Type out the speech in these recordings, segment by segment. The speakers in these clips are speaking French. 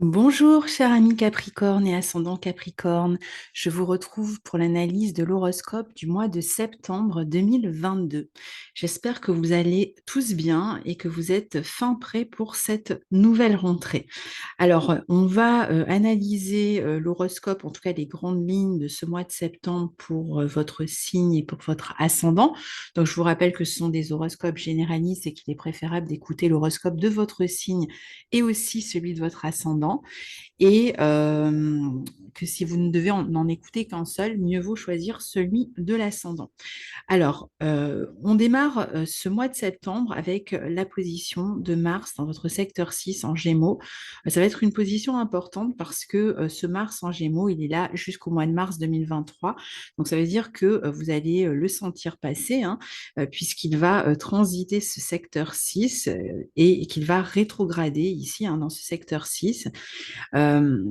Bonjour, cher ami Capricorne et ascendant Capricorne. Je vous retrouve pour l'analyse de l'horoscope du mois de septembre 2022. J'espère que vous allez tous bien et que vous êtes fin prêts pour cette nouvelle rentrée. Alors, on va analyser l'horoscope, en tout cas les grandes lignes de ce mois de septembre pour votre signe et pour votre ascendant. Donc, je vous rappelle que ce sont des horoscopes généralistes et qu'il est préférable d'écouter l'horoscope de votre signe et aussi celui de votre ascendant, et que si vous ne devez n'en écouter qu'un seul, mieux vaut choisir celui de l'ascendant. Alors, on démarre ce mois de septembre avec la position de Mars dans votre secteur 6 en Gémeaux. Ça va être une position importante parce que ce Mars en Gémeaux, il est là jusqu'au mois de mars 2023. Donc, ça veut dire que vous allez le sentir passer, hein, puisqu'il va transiter ce secteur 6 et qu'il va rétrograder ici, hein, dans ce secteur 6. Euh,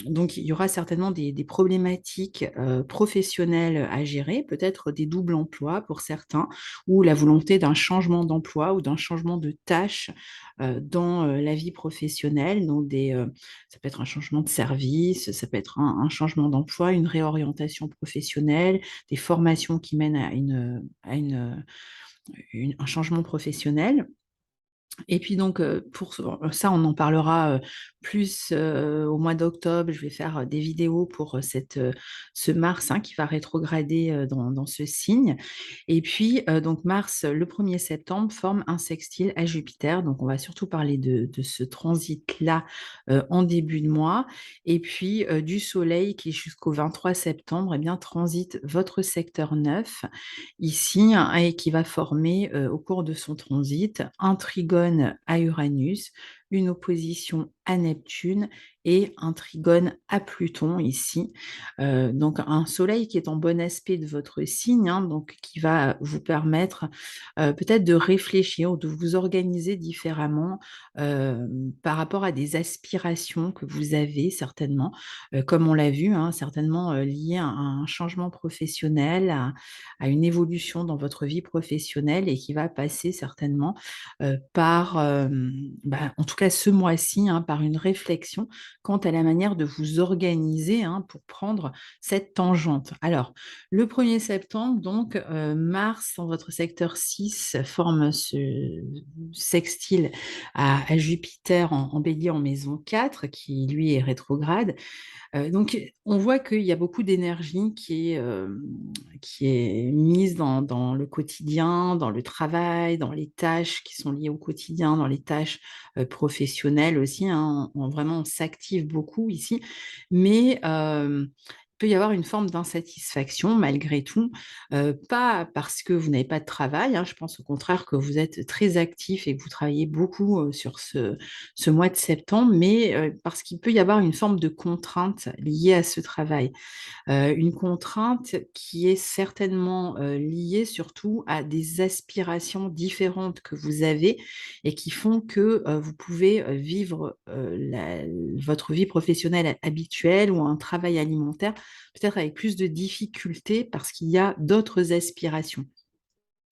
donc, il y aura certainement des problématiques professionnelles à gérer, peut-être des doubles emplois pour certains, ou la volonté d'un changement d'emploi ou d'un changement de tâche dans la vie professionnelle. Donc, ça peut être un changement de service, ça peut être un changement d'emploi, une réorientation professionnelle, des formations qui mènent à un changement professionnel. Et puis donc, pour ça, on en parlera plus au mois d'octobre. Je vais faire des vidéos pour ce Mars, hein, qui va rétrograder dans ce signe. Et puis, donc Mars, le 1er septembre, forme un sextile à Jupiter. Donc, on va surtout parler de ce transit-là en début de mois. Et puis, du Soleil qui, jusqu'au 23 septembre, eh bien, transite votre secteur 9 ici, hein, et qui va former au cours de son transit un trigone à Uranus, une opposition à Neptune et un trigone à Pluton ici. Donc un soleil qui est en bon aspect de votre signe, hein, donc qui va vous permettre peut-être de réfléchir ou de vous organiser différemment euh, par rapport à des aspirations que vous avez certainement, comme on l'a vu, hein, certainement liées à un changement professionnel, à une évolution dans votre vie professionnelle et qui va passer certainement par, en tout cas ce mois-ci, hein, par une réflexion quant à la manière de vous organiser, hein, pour prendre cette tangente. Alors, le 1er septembre, donc, Mars, dans votre secteur 6, forme ce sextile à Jupiter en Bélier en maison 4, qui lui est rétrograde. Donc, on voit qu'il y a beaucoup d'énergie qui est mise dans le quotidien, dans le travail, dans les tâches qui sont liées au quotidien, dans les tâches professionnelles aussi, hein. Vraiment, on s'active beaucoup ici. Mais il peut y avoir une forme d'insatisfaction malgré tout, pas parce que vous n'avez pas de travail, hein. Je pense au contraire que vous êtes très actif et que vous travaillez beaucoup sur ce mois de septembre, mais parce qu'il peut y avoir une forme de contrainte liée à ce travail. Une contrainte qui est certainement liée surtout à des aspirations différentes que vous avez et qui font que vous pouvez vivre votre vie professionnelle habituelle ou un travail alimentaire peut-être avec plus de difficultés parce qu'il y a d'autres aspirations.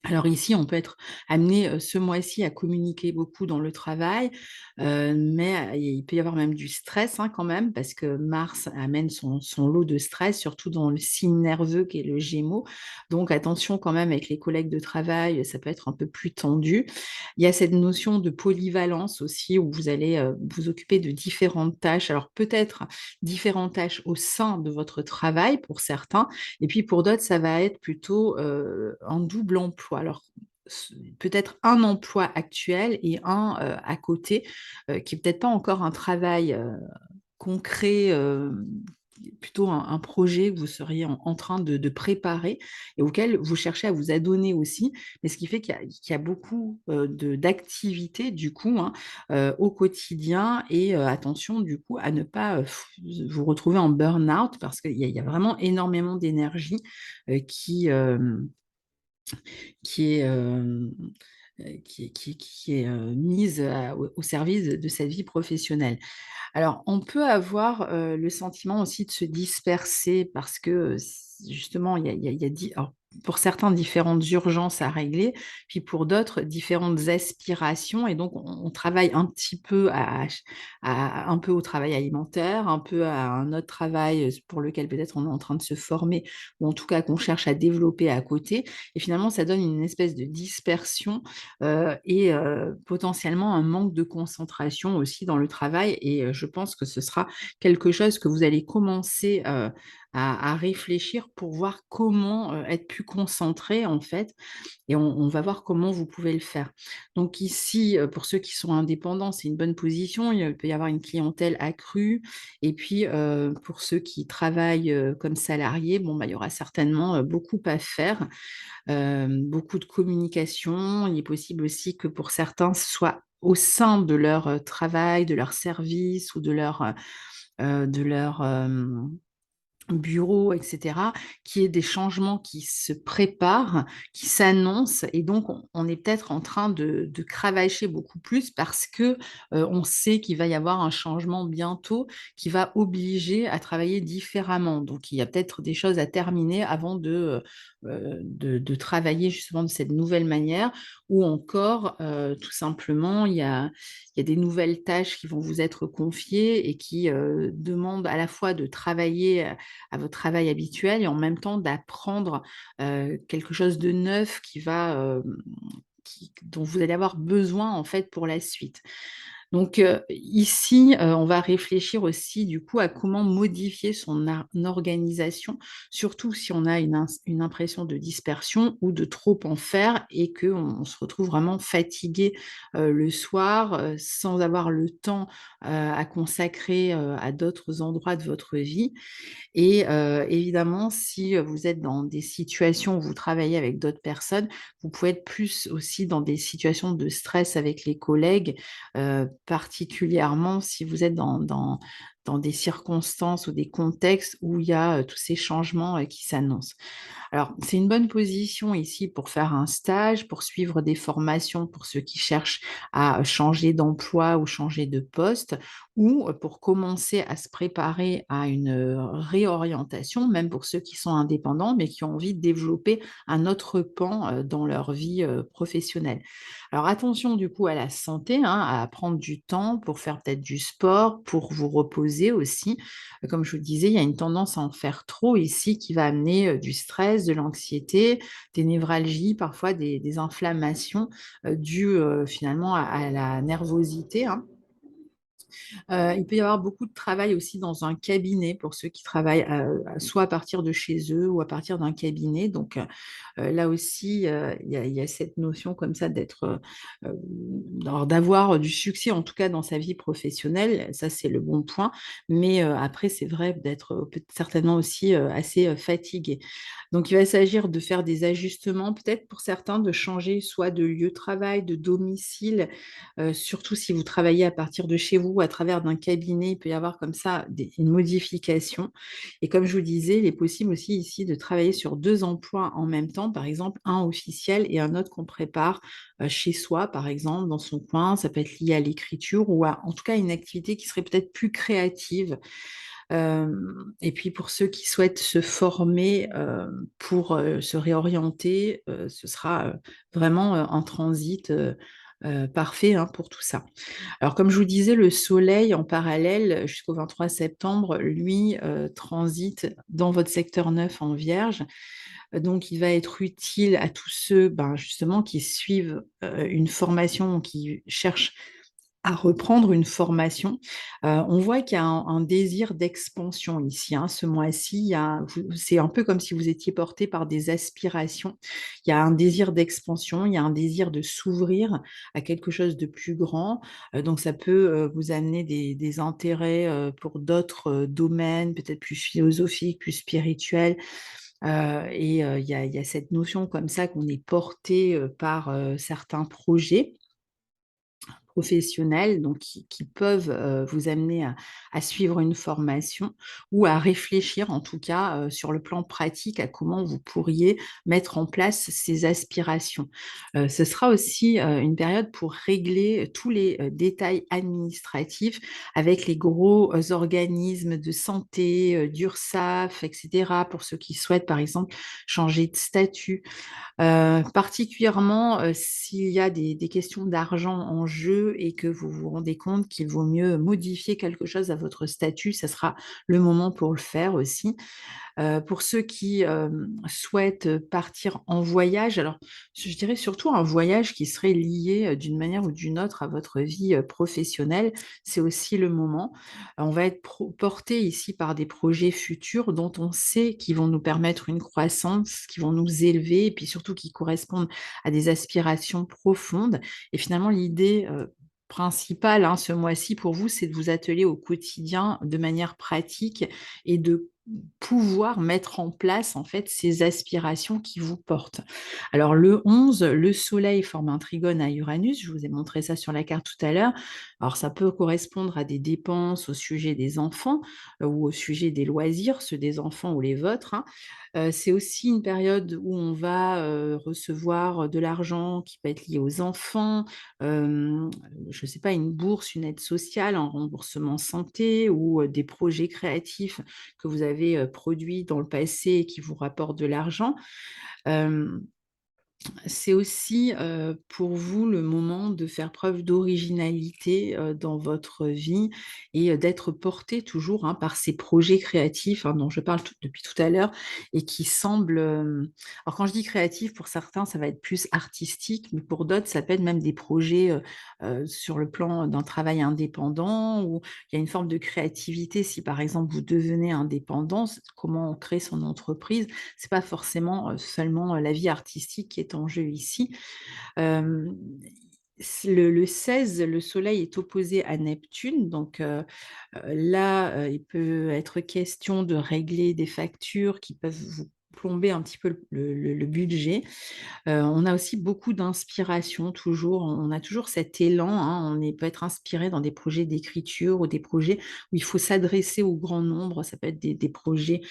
Alors ici, on peut être amené ce mois-ci à communiquer beaucoup dans le travail, mais il peut y avoir même du stress, hein, quand même, parce que Mars amène son lot de stress, surtout dans le signe nerveux qui est le Gémeaux. Donc attention quand même avec les collègues de travail, ça peut être un peu plus tendu. Il y a cette notion de polyvalence aussi, où vous allez vous occuper de différentes tâches. Alors peut-être différentes tâches au sein de votre travail pour certains, et puis pour d'autres, ça va être plutôt un double emploi. Alors, peut-être un emploi actuel et un à côté, qui n'est peut-être pas encore un travail concret, plutôt un projet que vous seriez en train de préparer et auquel vous cherchez à vous adonner aussi. Mais ce qui fait qu'il y a beaucoup d'activités, du coup, hein, au quotidien. Et attention, du coup, à ne pas vous retrouver en burn-out parce qu'il y a vraiment énormément d'énergie euh, qui, euh, qui est, qui est mise au service de cette vie professionnelle. Alors, on peut avoir le sentiment aussi de se disperser parce que justement, il y a, alors, pour certains, différentes urgences à régler, puis pour d'autres, différentes aspirations. Et donc, on travaille un petit peu un peu au travail alimentaire, un peu à un autre travail pour lequel peut-être on est en train de se former, ou en tout cas qu'on cherche à développer à côté. Et finalement, ça donne une espèce de dispersion et potentiellement un manque de concentration aussi dans le travail. Et je pense que ce sera quelque chose que vous allez commencer à réfléchir pour voir comment être plus concentré en fait, et on va voir comment vous pouvez le faire. Donc ici, pour ceux qui sont indépendants, c'est une bonne position. Il peut y avoir une clientèle accrue. Et puis, pour ceux qui travaillent comme salariés, bon, bah, il y aura certainement beaucoup à faire, beaucoup de communication. Il est possible aussi que pour certains, ce soit au sein de leur travail, de leur service ou de leur bureau, et cetera, qu'il y ait des changements qui se préparent, qui s'annoncent. Et donc on est peut-être en train de cravacher beaucoup plus parce que, on sait qu'il va y avoir un changement bientôt qui va obliger à travailler différemment. Donc il y a peut-être des choses à terminer avant de travailler justement de cette nouvelle manière, ou encore, tout simplement, il y a des nouvelles tâches qui vont vous être confiées et qui, demandent à la fois de travailler à votre travail habituel et en même temps d'apprendre quelque chose de neuf dont vous allez avoir besoin en fait pour la suite. Donc ici, on va réfléchir aussi du coup à comment modifier son organisation, surtout si on a une impression de dispersion ou de trop en faire et qu'on se retrouve vraiment fatigué le soir, sans avoir le temps à consacrer à d'autres endroits de votre vie. Et évidemment, si vous êtes dans des situations où vous travaillez avec d'autres personnes, vous pouvez être plus aussi dans des situations de stress avec les collègues, particulièrement si vous êtes dans des circonstances ou des contextes où il y a, tous ces changements, qui s'annoncent. Alors, c'est une bonne position ici pour faire un stage, pour suivre des formations pour ceux qui cherchent à changer d'emploi ou changer de poste, ou pour commencer à se préparer à une réorientation, même pour ceux qui sont indépendants, mais qui ont envie de développer un autre pan dans leur vie professionnelle. Alors, attention du coup à la santé, hein, à prendre du temps pour faire peut-être du sport, pour vous reposer aussi. Comme je vous le disais, il y a une tendance à en faire trop ici qui va amener du stress, de l'anxiété, des névralgies, parfois des inflammations dues finalement à la nervosité, hein. Il peut y avoir beaucoup de travail aussi dans un cabinet pour ceux qui travaillent soit à partir de chez eux ou à partir d'un cabinet. Donc là aussi, il y a cette notion comme ça d'être, alors d'avoir du succès, en tout cas dans sa vie professionnelle, ça c'est le bon point. Mais après, c'est vrai d'être certainement aussi assez fatigué. Donc il va s'agir de faire des ajustements, peut-être pour certains de changer soit de lieu de travail, de domicile, surtout si vous travaillez à partir de chez vous, à travers d'un cabinet, il peut y avoir comme ça une modification. Et comme je vous disais, il est possible aussi ici de travailler sur 2 emplois en même temps, par exemple un officiel et un autre qu'on prépare chez soi, par exemple, dans son coin. Ça peut être lié à l'écriture ou à, en tout cas, une activité qui serait peut-être plus créative. Et puis pour ceux qui souhaitent se former pour se réorienter, ce sera vraiment un transit parfait, hein, pour tout ça. Alors, comme je vous disais, le Soleil, en parallèle, jusqu'au 23 septembre, lui, transite dans votre secteur 9 en Vierge. Donc, il va être utile à tous ceux, ben, justement, qui suivent une formation, qui cherchent à reprendre une formation. On voit qu'il y a un désir d'expansion ici, hein. Ce mois-ci, c'est un peu comme si vous étiez porté par des aspirations. Il y a un désir d'expansion, il y a un désir de s'ouvrir à quelque chose de plus grand. Donc ça peut vous amener des intérêts pour d'autres domaines, peut-être plus philosophiques, plus spirituels. Il y a cette notion comme ça qu'on est porté par certains projets professionnels donc qui peuvent vous amener à suivre une formation ou à réfléchir en tout cas sur le plan pratique à comment vous pourriez mettre en place ces aspirations. Ce sera aussi une période pour régler tous les détails administratifs avec les gros organismes de santé, d'URSSAF, etc., pour ceux qui souhaitent par exemple changer de statut. Particulièrement, s'il y a des questions d'argent en jeu et que vous vous rendez compte qu'il vaut mieux modifier quelque chose à votre statut, ça sera le moment pour le faire aussi. Pour ceux qui souhaitent partir en voyage, alors je dirais surtout un voyage qui serait lié d'une manière ou d'une autre à votre vie professionnelle, c'est aussi le moment. On va être porté ici par des projets futurs dont on sait qu'ils vont nous permettre une croissance, qui vont nous élever et puis surtout qui correspondent à des aspirations profondes. Et finalement, l'idée principale ce mois-ci pour vous, c'est de vous atteler au quotidien de manière pratique et de pouvoir mettre en place en fait ces aspirations qui vous portent. Alors le 11, le Soleil forme un trigone à Uranus, je vous ai montré ça sur la carte tout à l'heure. Alors ça peut correspondre à des dépenses au sujet des enfants ou au sujet des loisirs, ceux des enfants ou les vôtres, hein. C'est aussi une période où on va recevoir de l'argent qui peut être lié aux enfants, je ne sais pas, une bourse, une aide sociale, un remboursement santé ou des projets créatifs que vous avez produits dans le passé et qui vous rapportent de l'argent. Hem, c'est aussi, pour vous le moment de faire preuve d'originalité, dans votre vie et d'être porté toujours, par ces projets créatifs, dont je parle depuis tout à l'heure et qui semblent, alors quand je dis créatif, pour certains, ça va être plus artistique, mais pour d'autres, ça peut être même des projets, sur le plan d'un travail indépendant où il y a une forme de créativité. Si par exemple, vous devenez indépendant, comment on crée son entreprise, c'est pas forcément, seulement, la vie artistique qui est en jeu ici. Hem, le 16, le soleil est opposé à Neptune, donc là, il peut être question de régler des factures qui peuvent vous plomber un petit peu le budget. On a aussi beaucoup d'inspiration toujours, on a toujours cet élan, peut être inspiré dans des projets d'écriture ou des projets où il faut s'adresser au grand nombre. Ça peut être des projets,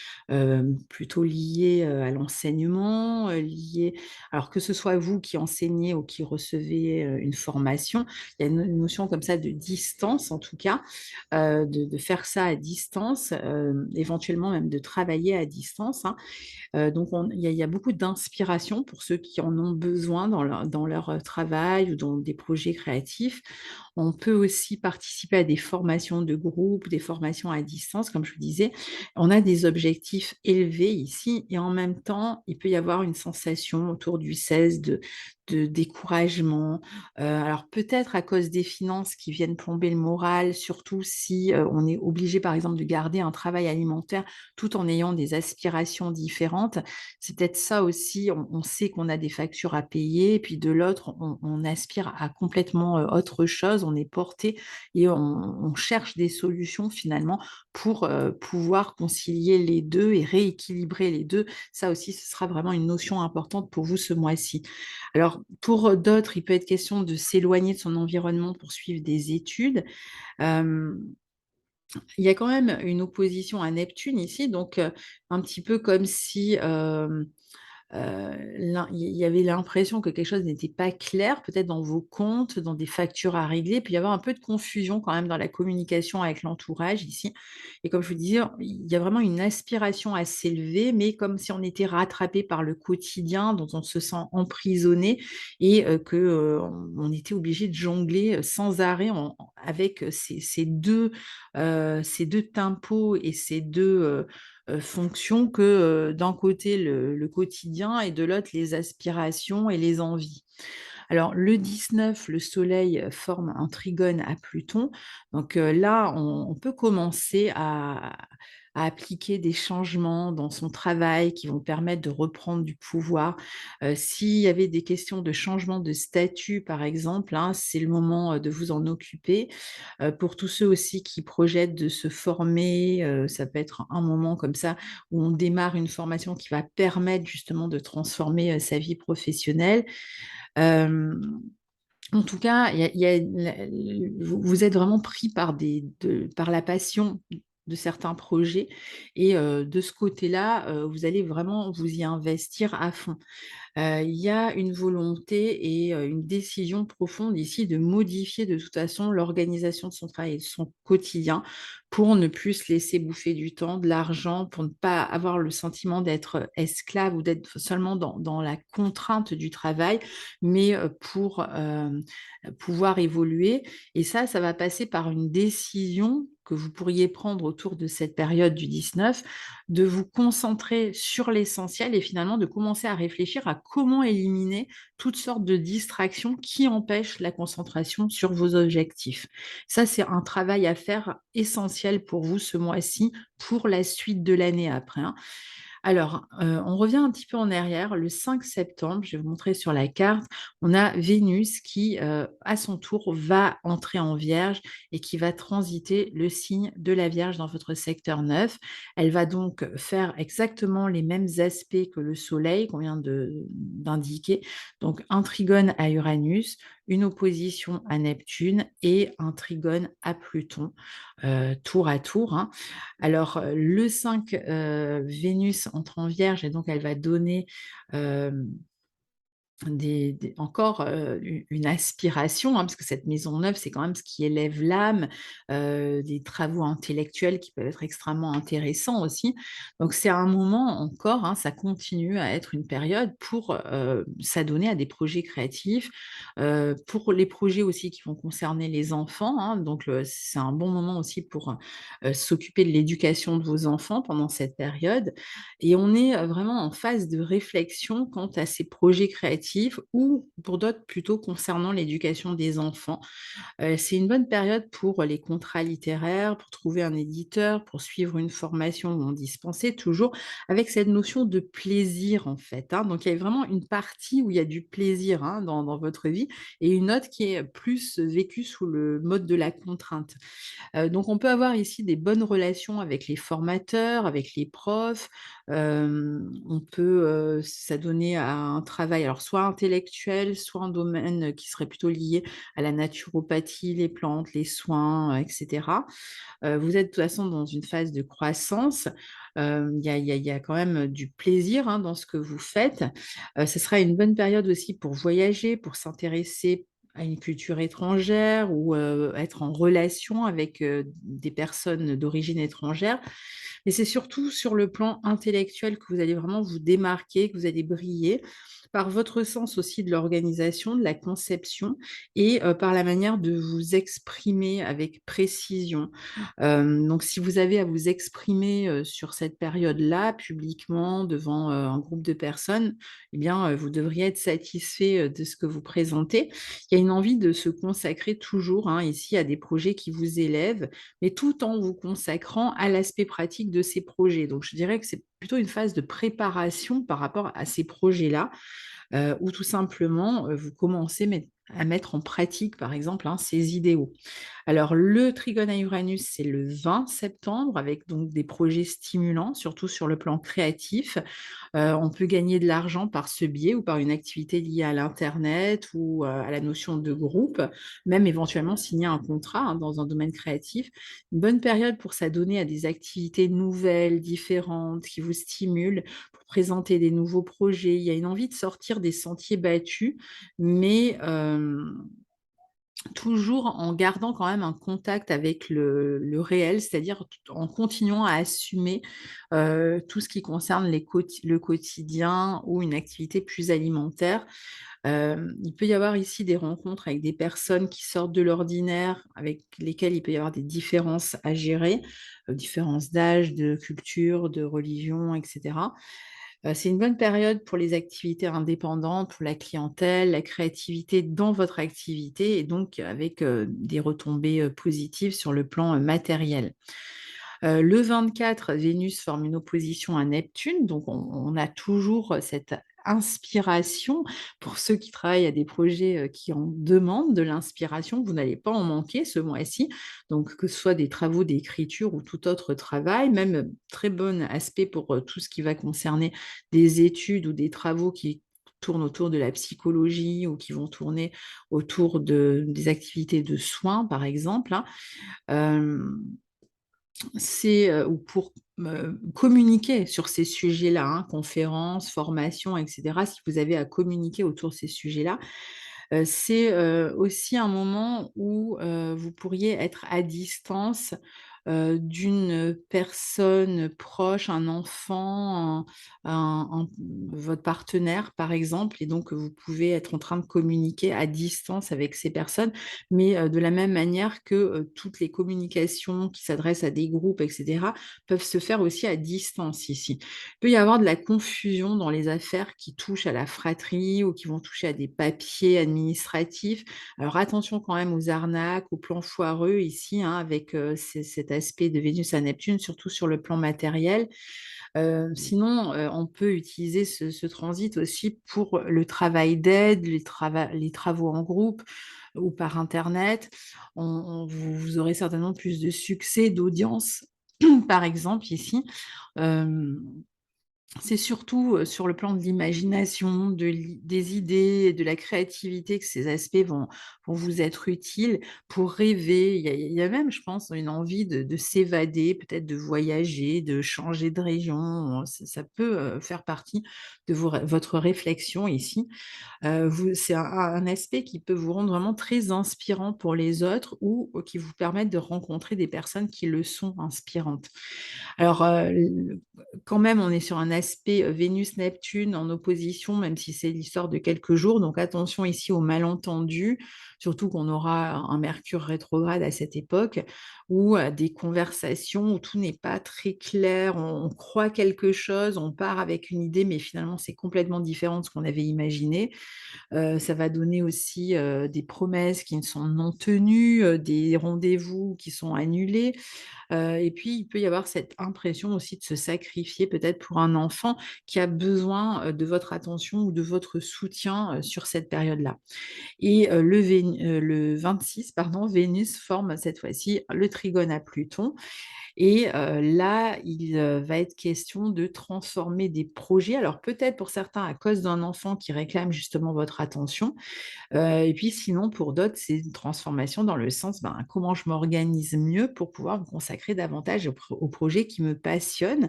plutôt liés, à l'enseignement, liés alors que ce soit vous qui enseignez ou qui recevez, une formation, il y a une notion comme ça de distance en tout cas, de faire ça à distance, éventuellement même de travailler à distance, hein. Donc il y a beaucoup d'inspiration pour ceux qui en ont besoin dans leur travail ou dans des projets créatifs. On peut aussi participer à des formations de groupe, des formations à distance, comme je vous disais. On a des objectifs élevés ici et en même temps, il peut y avoir une sensation autour du 16 de découragement. Alors peut-être à cause des finances qui viennent plomber le moral, surtout si, on est obligé par exemple de garder un travail alimentaire tout en ayant des aspirations différentes. C'est peut-être ça aussi, on sait qu'on a des factures à payer et puis de l'autre, on aspire à complètement, autre chose. On est porté et on cherche des solutions finalement pour, pouvoir concilier les 2 et rééquilibrer les 2. Ça aussi, ce sera vraiment une notion importante pour vous ce mois-ci. Alors pour, d'autres, il peut être question de s'éloigner de son environnement pour suivre des études. Hem, il y a quand même une opposition à Neptune ici, donc un petit peu comme si, il y avait l'impression que quelque chose n'était pas clair, peut-être dans vos comptes, dans des factures à régler. Puis il y avait un peu de confusion quand même dans la communication avec l'entourage ici. Et comme je vous disais, il y a vraiment une aspiration à s'élever, mais comme si on était rattrapé par le quotidien, dont on se sent emprisonné et que, on était obligé de jongler, sans arrêt avec ces deux tempos et ces 2 fonctions que, d'un côté le quotidien et de l'autre les aspirations et les envies. Alors le 19, le soleil, forme un trigone à Pluton, donc là on peut commencer à appliquer des changements dans son travail qui vont permettre de reprendre du pouvoir. S'il y avait des questions de changement de statut par exemple, c'est le moment, de vous en occuper. Pour tous ceux aussi qui projettent de se former, ça peut être un moment comme ça où on démarre une formation qui va permettre justement de transformer, sa vie professionnelle. Hem En tout cas, vous êtes vraiment pris par la passion de certains projets et de ce côté-là, vous allez vraiment vous y investir à fond. Il y a une volonté et une décision profonde ici de modifier de toute façon l'organisation de son travail et de son quotidien pour ne plus se laisser bouffer du temps, de l'argent, pour ne pas avoir le sentiment d'être esclave ou d'être seulement dans la contrainte du travail, mais pour pouvoir évoluer. Et ça va passer par une décision que vous pourriez prendre autour de cette période du 19, de vous concentrer sur l'essentiel et finalement de commencer à réfléchir à comment éliminer toutes sortes de distractions qui empêchent la concentration sur vos objectifs. Ça, c'est un travail à faire essentiel pour vous ce mois-ci, pour la suite de l'année après, hein. Alors, on revient un petit peu en arrière. Le 5 septembre, je vais vous montrer sur la carte, on a Vénus qui, à son tour, va entrer en Vierge et qui va transiter le signe de la Vierge dans votre secteur 9. Elle va donc faire exactement les mêmes aspects que le Soleil qu'on vient d'indiquer. Donc, un trigone à Uranus, une opposition à Neptune et un trigone à Pluton, tour à tour, hein. Alors, le 5, Vénus entre en Vierge et donc elle va donner, hem encore une aspiration, hein, parce que cette maison neuve, c'est quand même ce qui élève l'âme, des travaux intellectuels qui peuvent être extrêmement intéressants aussi. Donc c'est un moment encore, hein, ça continue à être une période pour s'adonner à des projets créatifs, pour les projets aussi qui vont concerner les enfants, hein. Donc c'est un bon moment aussi pour s'occuper de l'éducation de vos enfants pendant cette période. Et on est vraiment en phase de réflexion quant à ces projets créatifs ou pour d'autres plutôt concernant l'éducation des enfants. C'est une bonne période pour les contrats littéraires, pour trouver un éditeur, pour suivre une formation ou en dispenser, toujours avec cette notion de plaisir en fait, hein. Donc il y a vraiment une partie où il y a du plaisir, hein, dans votre vie et une autre qui est plus vécue sous le mode de la contrainte. Donc on peut avoir ici des bonnes relations avec les formateurs, avec les profs. On peut, s'adonner à un travail, alors soit intellectuel, soit un domaine qui serait plutôt lié à la naturopathie, les plantes, les soins, et cetera. Vous êtes de toute façon dans une phase de croissance. Il y a quand même du plaisir, hein, dans ce que vous faites. Ce sera une bonne période aussi pour voyager, pour s'intéresser à une culture étrangère ou, être en relation avec, des personnes d'origine étrangère. Mais c'est surtout sur le plan intellectuel que vous allez vraiment vous démarquer, que vous allez briller par votre sens aussi de l'organisation, de la conception et par la manière de vous exprimer avec précision. Donc si vous avez à vous exprimer, sur cette période-là, publiquement, devant, un groupe de personnes, eh bien, vous devriez être satisfait, de ce que vous présentez. Il y a une envie de se consacrer toujours, hein, ici à des projets qui vous élèvent, mais tout en vous consacrant à l'aspect pratique de ces projets. Donc je dirais que c'est plutôt une phase de préparation par rapport à ces projets-là, ou tout simplement, vous commencez à mettre en pratique, par exemple, hein, ces idéaux. Alors le trigone à Uranus, c'est le 20 septembre avec donc des projets stimulants, surtout sur le plan créatif. On peut gagner de l'argent par ce biais ou par une activité liée à l'internet ou, à la notion de groupe, même éventuellement signer un contrat, hein, dans un domaine créatif. Une bonne période pour s'adonner à des activités nouvelles, différentes, qui vous stimulent, pour présenter des nouveaux projets. Il y a une envie de sortir des sentiers battus, mais toujours en gardant quand même un contact avec le réel, c'est-à-dire en continuant à assumer, tout ce qui concerne le quotidien ou une activité plus alimentaire. Il peut y avoir ici des rencontres avec des personnes qui sortent de l'ordinaire, avec lesquelles il peut y avoir des différences à gérer, différences d'âge, de culture, de religion et cetera. C'est une bonne période pour les activités indépendantes, pour la clientèle, la créativité dans votre activité et donc avec, des retombées, positives sur le plan, matériel. Le 24, Vénus forme une opposition à Neptune, donc on a toujours cette inspiration. Pour ceux qui travaillent à des projets, qui en demandent de l'inspiration, vous n'allez pas en manquer ce mois-ci. Donc que ce soit des travaux d'écriture ou tout autre travail, même, très bon aspect pour, tout ce qui va concerner des études ou des travaux qui tournent autour de la psychologie ou qui vont tourner autour des activités de soins, par exemple, hein. Hem, ou pour, communiquer sur ces sujets-là, hein, conférences, formations et cetera. Si vous avez à communiquer autour de ces sujets-là, c'est, aussi un moment où, vous pourriez être à distance, d'une personne proche, un enfant, votre partenaire, par exemple, et donc vous pouvez être en train de communiquer à distance avec ces personnes, mais, de la même manière que, toutes les communications qui s'adressent à des groupes et cetera, peuvent se faire aussi à distance ici. Il peut y avoir de la confusion dans les affaires qui touchent à la fratrie ou qui vont toucher à des papiers administratifs. Alors attention quand même aux arnaques, aux plans foireux ici, hein, avec, cet aspect de Vénus à Neptune, surtout sur le plan matériel. Sinon, on peut utiliser ce transit aussi pour le travail d'aide, les travaux en groupe ou par internet. Vous aurez certainement plus de succès, d'audience, par exemple ici. Hem C'est surtout, sur le plan de l'imagination, des idées et de la créativité que ces aspects vont vous être utiles pour rêver. Il y a même, je pense, une envie de s'évader, peut-être de voyager, de changer de région. Ça peut, faire partie de votre réflexion ici. C'est un aspect qui peut vous rendre vraiment très inspirant pour les autres ou qui vous permettent de rencontrer des personnes qui le sont inspirantes. Alors, quand même, on est sur un aspect, Vénus-Neptune en opposition, même si c'est l'histoire de quelques jours, donc attention ici aux malentendus, surtout qu'on aura un Mercure rétrograde à cette époque, ou des conversations où tout n'est pas très clair, on croit quelque chose, on part avec une idée, mais finalement c'est complètement différent de ce qu'on avait imaginé. Ça va donner aussi, des promesses qui ne sont non tenues, des rendez-vous qui sont annulés. Et puis, il peut y avoir cette impression aussi de se sacrifier peut-être pour un enfant qui a besoin, de votre attention ou de votre soutien, sur cette période-là. Et le 26, pardon, Vénus forme cette fois-ci le trigone à Pluton et là, il, va être question de transformer des projets. Alors peut-être pour certains à cause d'un enfant qui réclame justement votre attention, et puis sinon pour d'autres, c'est une transformation dans le sens, ben, comment je m'organise mieux pour pouvoir me consacrer davantage aux projets qui me passionnent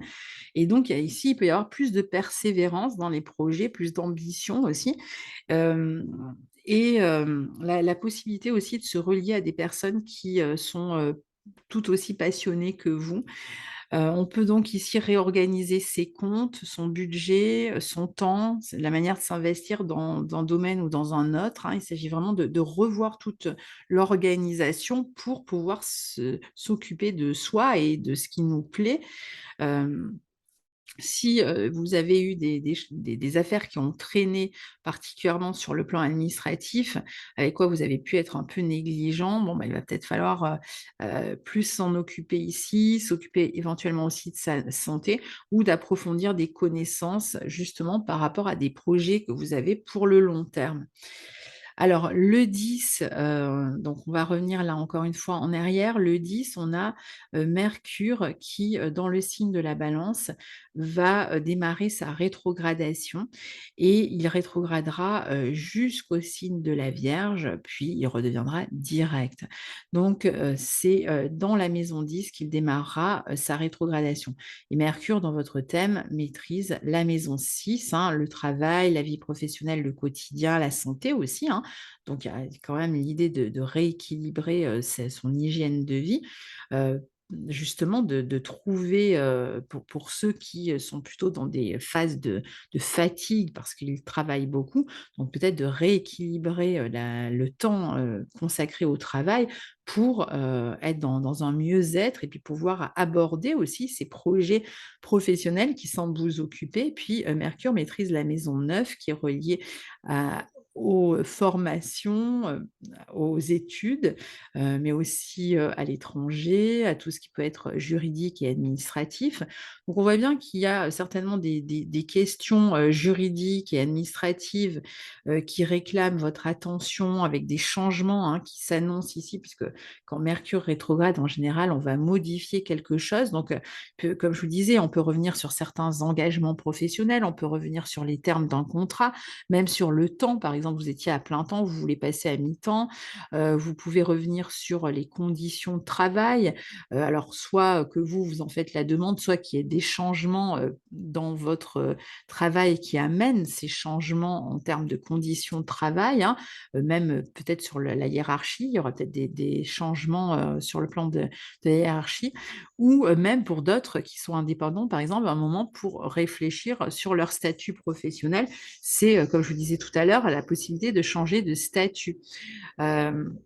et donc ici, il peut y avoir plus de persévérance dans les projets, plus d'ambition aussi, hem la possibilité aussi de se relier à des personnes qui, sont, tout aussi passionnées que vous. On peut donc ici réorganiser ses comptes, son budget, son temps, c'est la manière de s'investir dans un domaine ou dans un autre, hein. Il s'agit vraiment de revoir toute l'organisation pour pouvoir s'occuper de soi et de ce qui nous plaît. Hem Si, vous avez eu des affaires qui ont traîné particulièrement sur le plan administratif, avec quoi vous avez pu être un peu négligent, bon, bah, il va peut-être falloir, plus s'en occuper ici, s'occuper éventuellement aussi de sa santé ou d'approfondir des connaissances justement par rapport à des projets que vous avez pour le long terme. Alors le 10, donc on va revenir là encore une fois en arrière. Le 10, on a, Mercure qui, dans le signe de la Balance, va, démarrer sa rétrogradation et il rétrogradera, jusqu'au signe de la Vierge, puis il redeviendra direct. Donc, c'est, dans la maison 10 qu'il démarrera, sa rétrogradation et Mercure dans votre thème maîtrise la maison 6, hein, le travail, la vie professionnelle, le quotidien, la santé aussi, hein. Donc il y a quand même l'idée de rééquilibrer, son hygiène de vie, heu, justement de trouver, pour ceux qui, sont plutôt dans des phases de fatigue parce qu'ils travaillent beaucoup, donc peut-être de rééquilibrer, le temps, consacré au travail pour, être dans un mieux-être et puis pouvoir aborder aussi ces projets professionnels qui semblent vous occuper. Puis, Mercure maîtrise la maison 9 qui est reliée à aux formations, aux études, mais aussi, à l'étranger, à tout ce qui peut être juridique et administratif. Donc on voit bien qu'il y a certainement des questions, juridiques et administratives, qui réclament votre attention avec des changements, hein, qui s'annoncent ici, puisque quand Mercure rétrograde, en général, on va modifier quelque chose. Donc, comme je vous disais, on peut revenir sur certains engagements professionnels, on peut revenir sur les termes d'un contrat, même sur le temps. Par exemple, vous étiez à plein temps, vous voulez passer à mi-temps. Vous pouvez revenir sur les conditions de travail. Alors soit que vous en faites la demande, soit qu'il y ait des changements, dans votre, travail qui amènent ces changements en termes de conditions de travail, hein. Même, peut-être sur la hiérarchie, il y aura peut-être des changements, sur le plan de la hiérarchie, ou même pour d'autres qui sont indépendants, par exemple, un moment pour réfléchir sur leur statut professionnel. C'est, comme je vous disais tout à l'heure, la possibilité de changer de statut. Hem,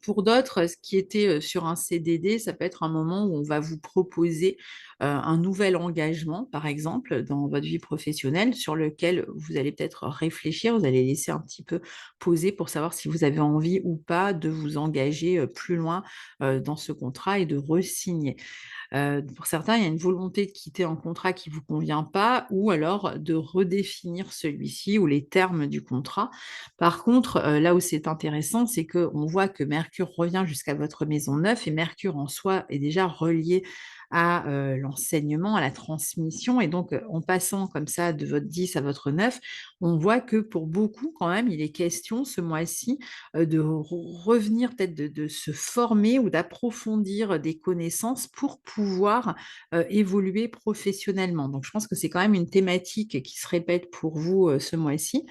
pour d'autres, ce qui était, sur un CDD, ça peut être un moment où on va vous proposer, un nouvel engagement, par exemple, dans votre vie professionnelle, sur lequel vous allez peut-être réfléchir, vous allez laisser un petit peu poser pour savoir si vous avez envie ou pas de vous engager, plus loin, dans ce contrat et de re-signer. Pour certains, il y a une volonté de quitter un contrat qui ne vous convient pas ou alors de redéfinir celui-ci ou les termes du contrat. Par contre, là où c'est intéressant, c'est qu'on voit que Mercure revient jusqu'à votre maison 9 et Mercure en soi est déjà relié à, l'enseignement, à la transmission, et donc, en passant comme ça de votre 10 à votre 9, on voit que pour beaucoup quand même, il est question ce mois-ci, de revenir peut-être de se former ou d'approfondir des connaissances pour pouvoir, évoluer professionnellement. Donc je pense que c'est quand même une thématique qui se répète pour vous, ce mois-ci,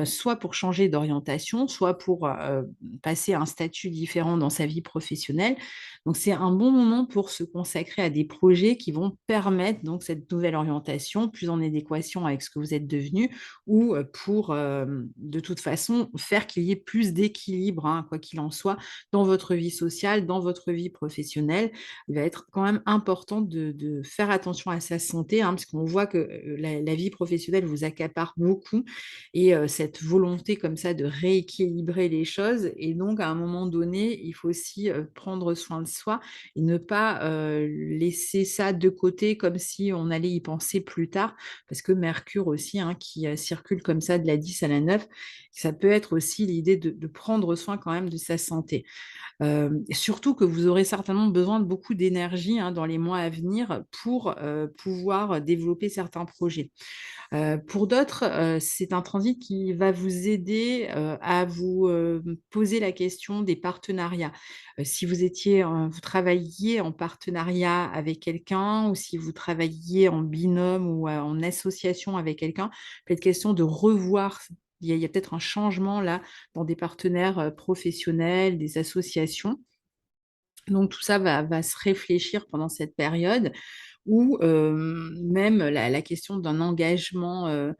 soit pour changer d'orientation, soit pour, passer à un statut différent dans sa vie professionnelle. Donc c'est un bon moment pour se consacrer à des projets qui vont permettre donc cette nouvelle orientation, plus en adéquation avec ce que vous êtes devenu, ou, pour, de toute façon, faire qu'il y ait plus d'équilibre, hein, quoi qu'il en soit, dans votre vie sociale, dans votre vie professionnelle. Il va être quand même important de faire attention à sa santé, hein, parce qu'on voit que, la vie professionnelle vous accapare beaucoup, et cette volonté comme ça de rééquilibrer les choses, et donc à un moment donné, il faut aussi, prendre soin de soi et ne pas, laisser ça de côté comme si on allait y penser plus tard. Parce que Mercure aussi, hein, qui, circule comme ça de la 10 à la 9, ça peut être aussi l'idée de prendre soin quand même de sa santé. Surtout que vous aurez certainement besoin de beaucoup d'énergie, hein, dans les mois à venir pour, pouvoir développer certains projets. Pour d'autres, c'est un transit qui va vous aider, à vous, poser la question des partenariats. Si vous étiez vous travailliez en partenariat avec quelqu'un, ou si vous travailliez en binôme ou, en association avec quelqu'un, peut-être question de revoir. Il y a peut-être un changement là dans des partenaires, professionnels, des associations. Donc tout ça va se réfléchir pendant cette période, ou même la question d'un engagement,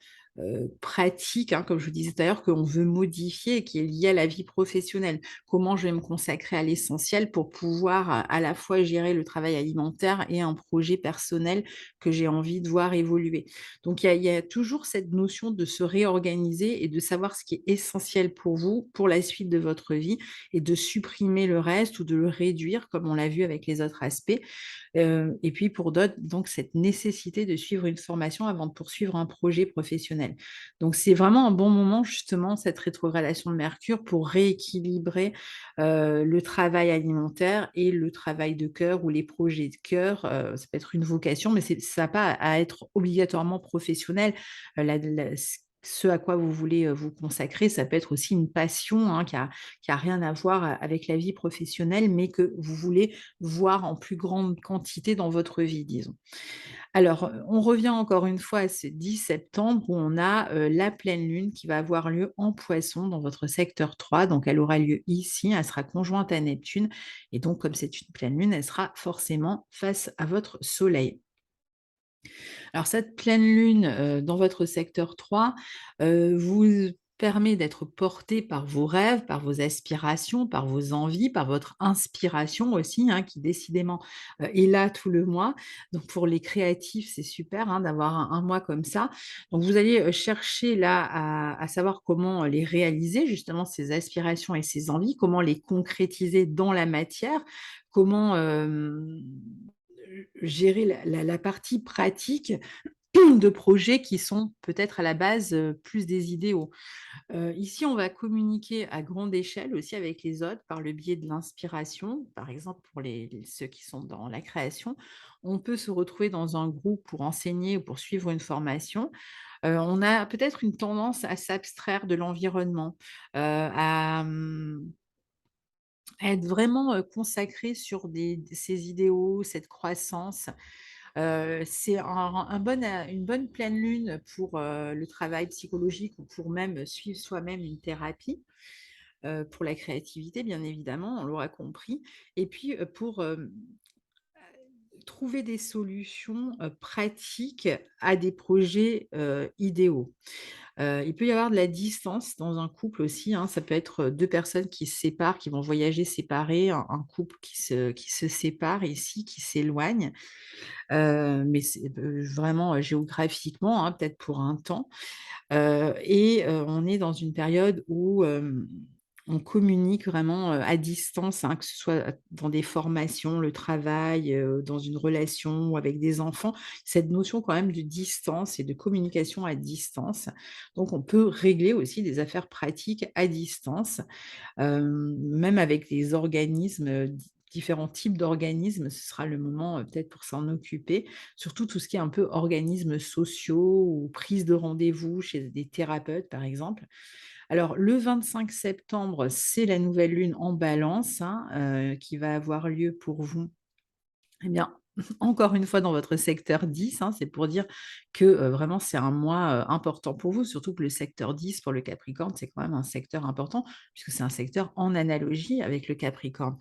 pratique, hein, comme je vous disais tout à l'heure, qu'on veut modifier et qui est lié à la vie professionnelle. Comment je vais me consacrer à l'essentiel pour pouvoir, à la fois gérer le travail alimentaire et un projet personnel que j'ai envie de voir évoluer. Donc il y a toujours cette notion de se réorganiser et de savoir ce qui est essentiel pour vous, pour la suite de votre vie, et de supprimer le reste ou de le réduire comme on l'a vu avec les autres aspects. Et puis pour d'autres, donc cette nécessité de suivre une formation avant de poursuivre un projet professionnel. Donc c'est vraiment un bon moment justement, cette rétrogradation de Mercure, pour rééquilibrer, le travail alimentaire et le travail de cœur ou les projets de cœur. Ça peut être une vocation, mais ça n'a pas à être obligatoirement professionnel. La ce à quoi vous voulez, vous consacrer, ça peut être aussi une passion, hein, qui a rien à voir avec la vie professionnelle, mais que vous voulez voir en plus grande quantité dans votre vie, disons. Alors, on revient encore une fois à ce 10 septembre où on a, la pleine lune qui va avoir lieu en Poissons dans votre secteur 3. Donc elle aura lieu ici, elle sera conjointe à Neptune, et donc comme c'est une pleine lune, elle sera forcément face à votre soleil. Alors cette pleine lune, dans votre secteur 3, vous permet d'être porté par vos rêves, par vos aspirations, par vos envies, par votre inspiration aussi, hein, qui décidément, est là tout le mois. Donc pour les créatifs, c'est super, hein, d'avoir un mois comme ça. Donc vous allez, chercher là à savoir comment les réaliser justement ces aspirations et ces envies, comment les concrétiser dans la matière, comment, gérer la partie pratique de projets qui sont peut-être à la base, plus des idéaux. Ici, on va communiquer à grande échelle aussi avec les autres par le biais de l'inspiration. Par exemple, pour ceux qui sont dans la création, on peut se retrouver dans un groupe pour enseigner ou pour suivre une formation. On a peut-être une tendance à s'abstraire de l'environnement, à être vraiment, consacré sur ces idéaux, cette croissance. C'est une bonne pleine lune pour, le travail psychologique ou pour même suivre soi-même une thérapie, pour la créativité bien évidemment, on l'aura compris et puis, pour, trouver des solutions, pratiques à des projets, idéaux. Il peut y avoir de la distance dans un couple aussi, hein. Ça peut être, 2 personnes qui se séparent, qui vont voyager séparés, un couple qui se sépare ici, qui s'éloigne, mais c'est, vraiment, géographiquement, hein, peut-être pour un temps. On est dans une période où, on communique vraiment, à distance, hein, que ce soit dans des formations, le travail, dans une relation ou avec des enfants. Cette notion quand même de distance et de communication à distance. Donc on peut régler aussi des affaires pratiques à distance. Même avec les organismes, différents types d'organismes, ce sera le moment, peut-être pour s'en occuper. Surtout tout ce qui est un peu organismes sociaux ou prise de rendez-vous chez des thérapeutes, par exemple. Alors le 25 septembre, c'est la nouvelle lune en Balance, hein, qui va avoir lieu pour vous eh bien, encore une fois dans votre secteur 10, hein, c'est pour dire que, vraiment c'est un mois, important pour vous, surtout que le secteur 10 pour le Capricorne, c'est quand même un secteur important puisque c'est un secteur en analogie avec le Capricorne.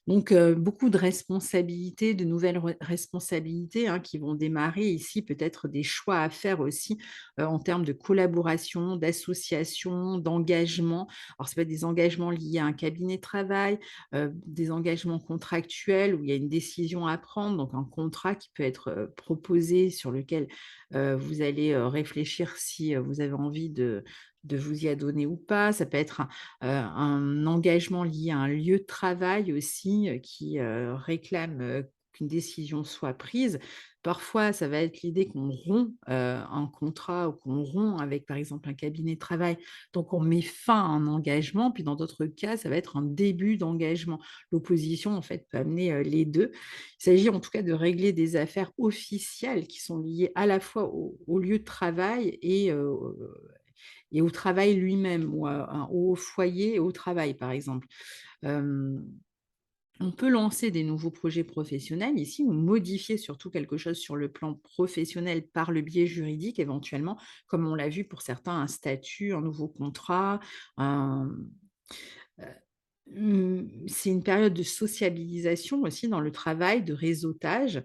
Donc, beaucoup de responsabilités, de nouvelles responsabilités, hein, qui vont démarrer ici, peut-être des choix à faire aussi, en termes de collaboration, d'association, d'engagement. Alors ça peut être des engagements liés à un cabinet de travail, des engagements contractuels où il y a une décision à prendre, donc un contrat qui peut être, proposé sur lequel, vous allez, réfléchir si, vous avez envie de vous y adonner ou pas. Ça peut être un engagement lié à un lieu de travail aussi, qui, réclame, qu'une décision soit prise. Parfois, ça va être l'idée qu'on rompt, un contrat ou qu'on rompt avec, par exemple, un cabinet de travail, donc on met fin à un engagement, puis dans d'autres cas, ça va être un début d'engagement. L'opposition, en fait, peut amener, les 2. Il s'agit en tout cas de régler des affaires officielles qui sont liées à la fois au lieu de travail et au travail lui-même ou au foyer et au travail, par exemple. Hem On peut lancer des nouveaux projets professionnels ici ou modifier surtout quelque chose sur le plan professionnel par le biais juridique éventuellement, comme on l'a vu pour certains, un statut, un nouveau contrat, un c'est une période de sociabilisation aussi dans le travail, de réseautage.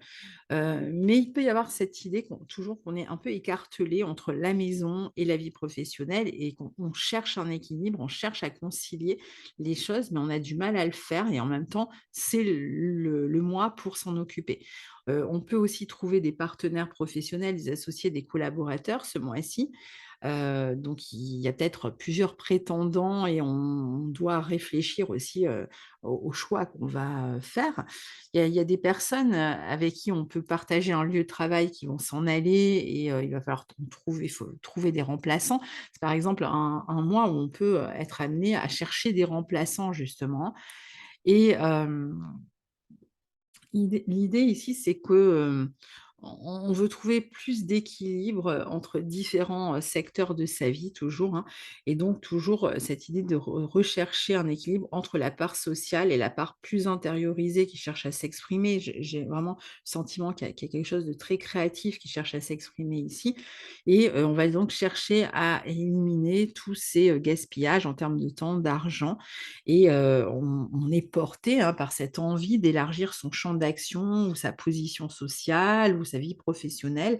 Mais il peut y avoir cette idée qu'on est un peu écartelé entre la maison et la vie professionnelle et qu'on cherche un équilibre, on cherche à concilier les choses, mais on a du mal à le faire et en même temps, c'est le mois pour s'en occuper. On peut aussi trouver des partenaires professionnels, des associés, des collaborateurs ce mois-ci. Donc il y a peut-être plusieurs prétendants et on doit réfléchir aussi, aux choix qu'on va, faire. Il y a des personnes, avec qui on peut partager un lieu de travail qui vont s'en aller et il va falloir il faut trouver des remplaçants. C'est par exemple un mois où on peut, être amené à chercher des remplaçants justement et l'idée ici, c'est que, on veut trouver plus d'équilibre, entre différents, secteurs de sa vie toujours, hein et donc toujours, cette idée de rechercher un équilibre entre la part sociale et la part plus intériorisée qui cherche à s'exprimer. J'ai vraiment le sentiment qu'il y a quelque chose de très créatif qui cherche à s'exprimer ici et on va donc chercher à éliminer tous ces, gaspillages en termes de temps, d'argent et on est porté, hein, par cette envie d'élargir son champ d'action ou sa position sociale ou sa vie professionnelle.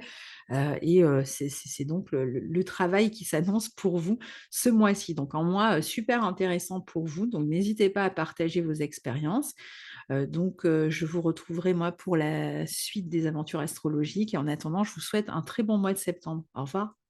Et c'est donc le travail qui s'annonce pour vous ce mois-ci. Donc un mois super intéressant pour vous. Donc n'hésitez pas à partager vos expériences. Je vous retrouverai moi pour la suite des aventures astrologiques. Et en attendant, je vous souhaite un très bon mois de septembre. Au revoir.